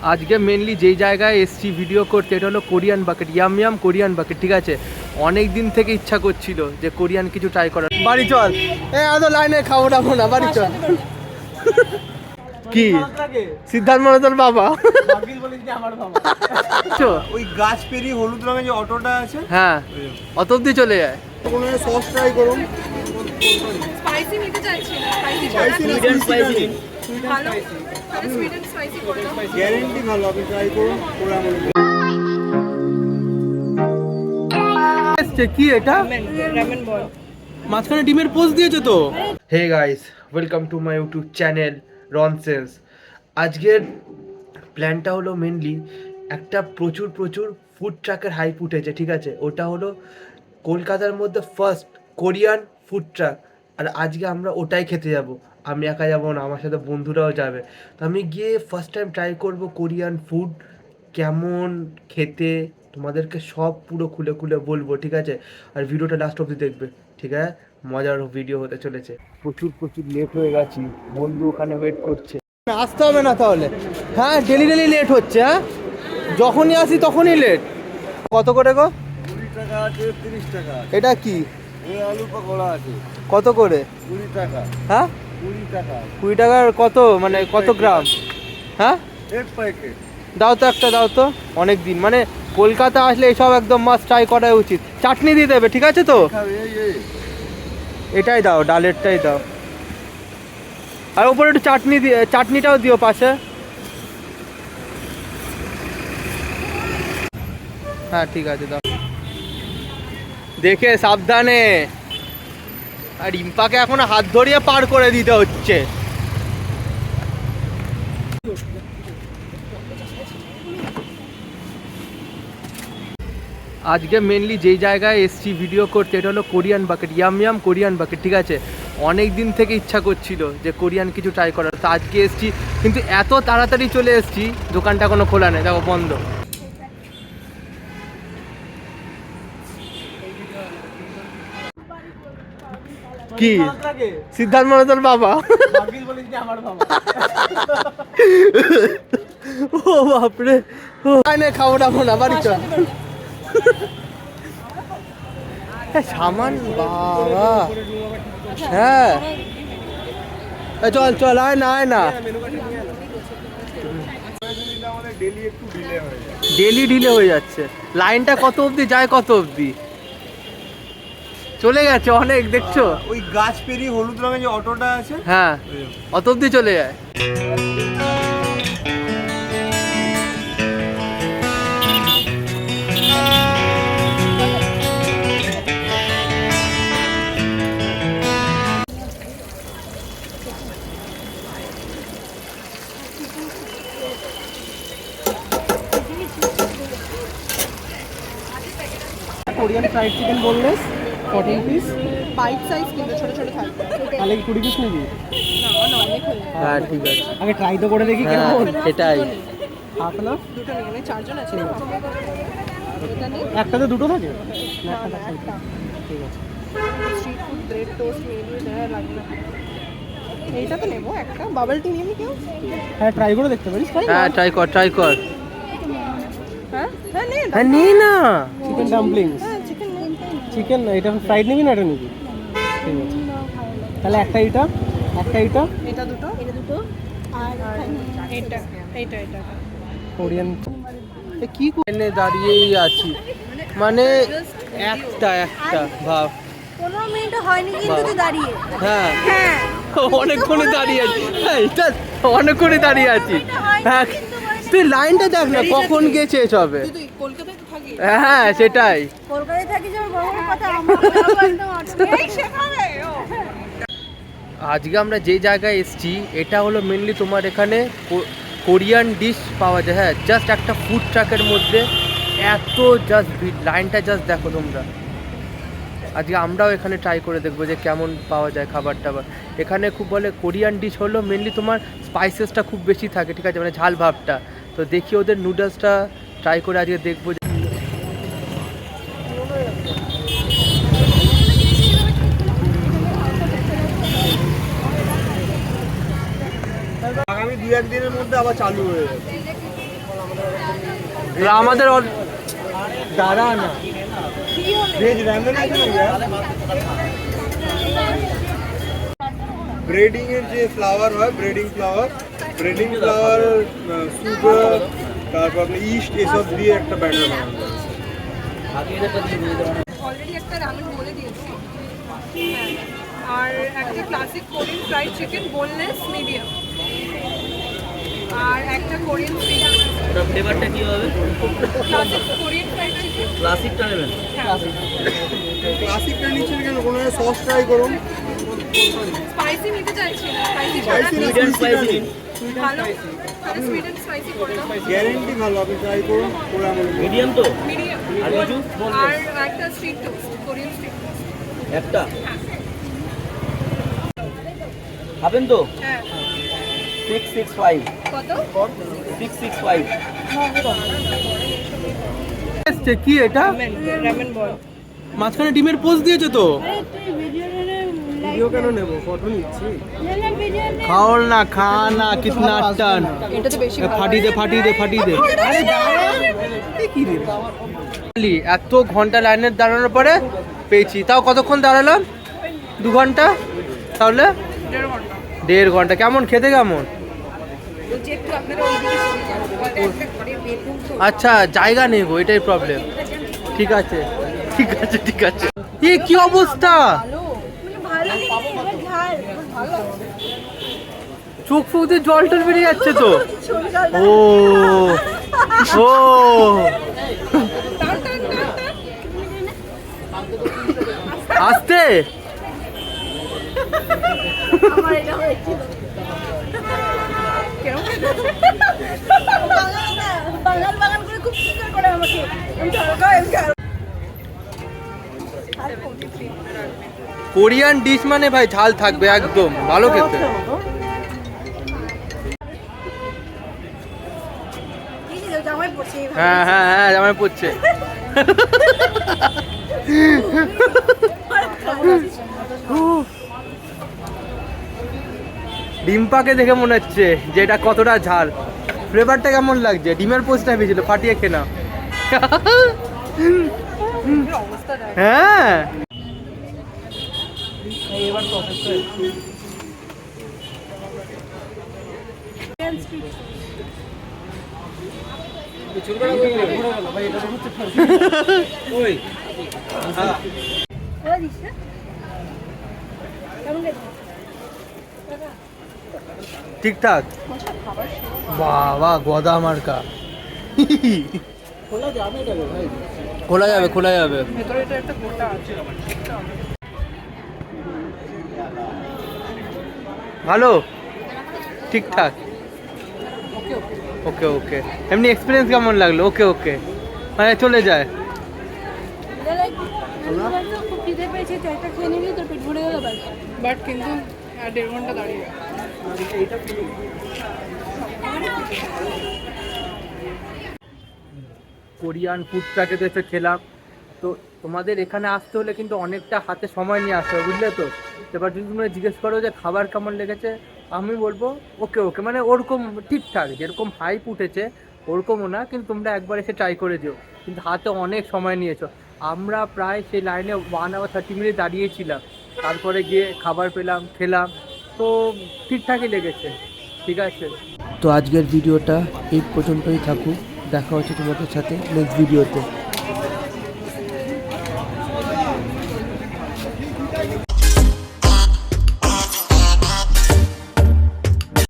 আজকে মেনলি যেই জায়গায় এসছি ভিডিও করতে, এটা হলো Korean bucket, yam yam Korean bucket. ঠিক আছে, অনেক দিন থেকে ইচ্ছা করছিল যে কোরিয়ান কিছু ট্রাই করার। বাড়ি চল, এত লাইনে খাবো টাবো না, বাড়ি চল। কি সিদ্ধার্থ মালহোত্রার বাবা? ওই গাছ পেরিয়ে হলুদ রঙের যে অটোটা আছে, হ্যাঁ অত অব্দি চলে যায়। কোনো সস ট্রাই করুন। স্পাইসি নিতে চাইছি না, স্পাইসি ভালো তাহলে সুইট এন্ড স্পাইসি করে দাও। গ্যারান্টি ভালো, আপনি ট্রাই করুন। কি এটা? রামেন বল। মাঝখানে ডিমের পোস্ট দিয়েছো তো। Hey guys, welcome to my YouTube channel Ronsense. আজকের প্ল্যানটা হলো মেনলি একটা প্রচুর ফুড ট্রাকের হাইপ উঠেছে। ঠিক আছে, ওটা হলো কলকাতার মধ্যে ফার্স্ট কোরিয়ান ফুড ট্রাক। আর আজকে আমরা ওটাই খেতে যাব। আমি একা যাবো না, আমার সাথে বন্ধুরাও যাবে। তো আমি গিয়ে ফার্স্ট টাইম ট্রাই করব কোরিয়ান ফুড কেমন খেতে, তোমাদেরকে সব পুরো খুলে বলবো। ঠিক আছে, আর ভিডিওটা লাস্ট অবধি দেখবে। ঠিক আছে, মজার ভিডিও হতে চলেছে। প্রচুর লেট হয়ে গেছি, বন্ধু ওখানে ওয়েট করছে। আসতে হবে না তাহলে? হ্যাঁ, ডেলি লেট হচ্ছে। হ্যাঁ, যখনই আসি তখনই লেট। কত করে গো? 20 টাকা আছে, 30 টাকা। এটা কি? এই আলু পকোড়া আছে। কত করে? 20 টাকা। হ্যাঁ 20 টাকা। 20 টাকার কত, মানে কত গ্রাম? হ্যাঁ এক প্যাকেট দাও তো, একটা দাও তো। অনেক দিন মানে কলকাতা আসলে এসব একদম মাস্ট ট্রাই করা উচিত। চাটনি দিয়ে দেবে, ঠিক আছে তো? এটাই দাও, ডালেরটাই দাও। আর উপরে একটু চাটনিটাও দিও পাশে। হ্যাঁ ঠিক আছে, দাও। দেখে সাবধানে। আর রিম্পাকে এখন হাত ধরিয়ে পার করে দিতে হচ্ছে। আজকে মেনলি যেই জায়গায় এসছি ভিডিও করতে, এটা হলো Korean bucket, yam yam Korean bucket. ঠিক আছে, অনেক দিন থেকে ইচ্ছা করছিল যে কোরিয়ান কিছু ট্রাই করার। তো আজকে এসছি, কিন্তু এত তাড়াতাড়ি চলে এসছি, দোকানটা কোনো খোলা নেই, দেখো বন্ধ। কি সিদ্ধার্থ মালহোত্রার বাবা? ও বাপরে, খাবো টাবো না, বাড়ি চল। সামান বাবা। হ্যাঁ চল আয় না। ডেলি ঢিলে হয়ে যাচ্ছে। লাইনটা কত অবধি যায়, কত অবধি চলে গেছে অনেক, দেখছো? ওই গাছ পেরিয়ে হলুদ রঙের যে অটোটা আছে, হ্যাঁ অত অবধি চলে যায়। Korean fried chicken boneless 14 piece, bite size কিন্তু ছোট ছোট থাকবে। তাহলে কি 20 পিস নেবি? না অনেক হয়ে যাবে। হ্যাঁ ঠিক আছে, আগে ট্রাই তো করে দেখি হ্যাঁ কেমন। সেটাই। হাফ না দুটো নিয়ে মানে চারজন আছে না? এটা নিয়ে একটাতে দুটো থাকে না? একটা থাকে। ঠিক আছে, street food, bread toast, menu যা লাগবে। এইটা তো নেবো একটা। বাবল টি নিবি কেউ? হ্যাঁ ট্রাই করে দেখতে পারিস। হ্যাঁ ট্রাই কর। হ্যাঁ হ্যাঁ নে। হ্যাঁ নিই না। চিকেন ডাম্পলিংস, হ্যাঁ চিকেন নে। চিকেন এটা ফ্রাইড নিবি না এটা নিবি? ঠিক আছে, তাহলে একটা এটা এটা দুটো আর এটা কোরিয়ান। কি করে দাঁড়িয়েই আছি, মানে একটা ভাব। 15 মিনিট হয়নি কিন্তু তুই দাঁড়িয়ে। হ্যাঁ হ্যাঁ অনেকক্ষণই দাঁড়িয়ে আছি। হ্যাঁ এটা অনেকক্ষণই দাঁড়িয়ে আছি। হ্যাঁ তুই লাইনটা দেখ না, কখন গেছে সবে। তুই কলকাতায় তো থাকিস? হ্যাঁ সেটাই। কলকাতায় থাকিস আমার বড় কথা, আমার একদম এই শেখাবে। আজকে আমরা যে জায়গায় এসেছি, এটা হলো মেনলি তোমার এখানে কোরিয়ান ডিশ পাওয়া যায়। হ্যাঁ, জাস্ট একটা ফুড ট্রাকের মধ্যে এত জাস্ট লাইনটা জাস্ট দেখো তোমরা। আজকে আমরাও এখানে ট্রাই করে দেখবো যে কেমন পাওয়া যায় খাবার টাবার। এখানে খুব বলে কোরিয়ান ডিশ হলো মেনলি তোমার স্পাইসেসটা খুব বেশি থাকে। ঠিক আছে, মানে ঝাল ভাবটা। তো দেখি ওদের নুডলসটা ট্রাই করে আজকে দেখবো। আগামী 2-1 দিনের মধ্যে আবার চালু হয়ে যাবে। আমাদের দাঁড়া না ভেজ রামেন আছে না ইয়ার ব্রেডিং এর যে ফ্লাওয়ার হয় ব্রেডিং ফ্লাওয়ার সুগার তারপর আপনি ইস্ট এসব দিয়ে একটা ব্যাটার বানানো হয়। অলরেডি একটা রামেন বলে দিয়েছি। হ্যাঁ, আর একটা classic Korean fried chicken boneless medium, আর একটা কোরিয়ান চিকেন। ওটা ফ্লেভারটা কি হবে? Classic Korean fried chicken. ক্লাসিকটা নেবেন? ক্লাসিকটা নিচ্ছেন কেন? কোনো সস ট্রাই করুন। স্পাইসি নিতে চাইছি না, স্পাইসি না সুইট অ্যান্ড স্পাইসি। ভালো, তাহলে সুইট অ্যান্ড স্পাইসি করে দাও। গ্যারেন্টি ভালো, আপনি ট্রাই করুন। করে আমার মিডিয়াম তো? মিডিয়াম। আর কিছু? আর একটা street toast, Korean street toast. একটা খাবেন তো? হ্যাঁ। 665 কত? 665 এসছে কি এটা? রামেন বল। মাঝখানে ডিমের পোস্ট দিয়েছো তো? ভিডিও কেন নেবো, ফটো নিচ্ছি। খাও না, খা না, কিতনা টান। এটা তো বেশি ভালো। ফাটিয়ে দে। আরে দাঁড়া, কি রে? এত ঘন্টা লাইনে দাঁড়ানোর পরে পেয়েছি। তাও কতক্ষণ দাঁড়ালাম? 2 ঘন্টা। তাহলে 1.5 ঘন্টা। 1.5 ঘন্টা। কেমন খেতে কেমন? বলছি একটু আপনারা ওইদিকে সরে যান। ওটা একটা ঘরের বেডরুম তো। আচ্ছা, জায়গা নেই গো, এটাই প্রবলেম। ঠিক আছে। কি অবস্থা? ভালো এবার ঝাল ভালো। চোখ ফুক দিয়ে জল টল বেরিয়ে যাচ্ছে তো। ও টান টান টান টান। আস্তে। আমার এটা হয়েছিল। কেন? বাঙাল করে খুব সুন্দর করে আমাকে। আমি ঝালকা কোরিয়ান ডিশ মানে ভাই ঝাল থাকবে একদম, ভালো খেতে। জামাই পড়ছে। হ্যাঁ জামাই পড়ছে। ডিম্পাকে দেখে মনে হচ্ছে যে এটা কতটা ঝাল। ফ্লেভারটা কেমন লাগছে? ডিমের পোস্টটা ভেজেছিল, ফাটিয়ে খেনা। হ্যাঁ এবার প্রসেস তো ঠিকঠাক। বাবা গদা মার্কা। খোলা যাবে এটা ভাই? খোলা যাবে। ভেতরে এটা একটা গোটা আছে। ভালো, ঠিকঠাক। ওকে। এমনি এক্সপিরিয়েন্স কেমন লাগলো? ওকে মানে চলে যায়। বাট কিন্তু 1.5 ঘন্টা দাঁড়িয়ে। কোরিয়ান ফুড ট্রাকে তো এসে খেলাম। তো তোমাদের এখানে আসতে হলে কিন্তু অনেকটা হাতে সময় নিয়ে আসতে হবে, বুঝলে তো? এবার যদি তোমরা জিজ্ঞেস করো যে খাবার কেমন লেগেছে, আমি বলবো ওকে মানে ওরকম ঠিকঠাক, যেরকম হাইপ উঠেছে ওরকমও না, কিন্তু তোমরা একবার এসে ট্রাই করে দিও। কিন্তু হাতে অনেক সময় নিয়েছো। আমরা প্রায় সেই লাইনে 1 hour 30 minute দাঁড়িয়েছিলাম, তারপরে গিয়ে খাবার পেলাম, খেলাম, তো ঠিকঠাকই লেগেছে। ঠিক আছে, তো আজকের ভিডিওটা এই পর্যন্তই থাকুক। দেখা হচ্ছে তোমাদের সাথে নেক্সট ভিডিওতে।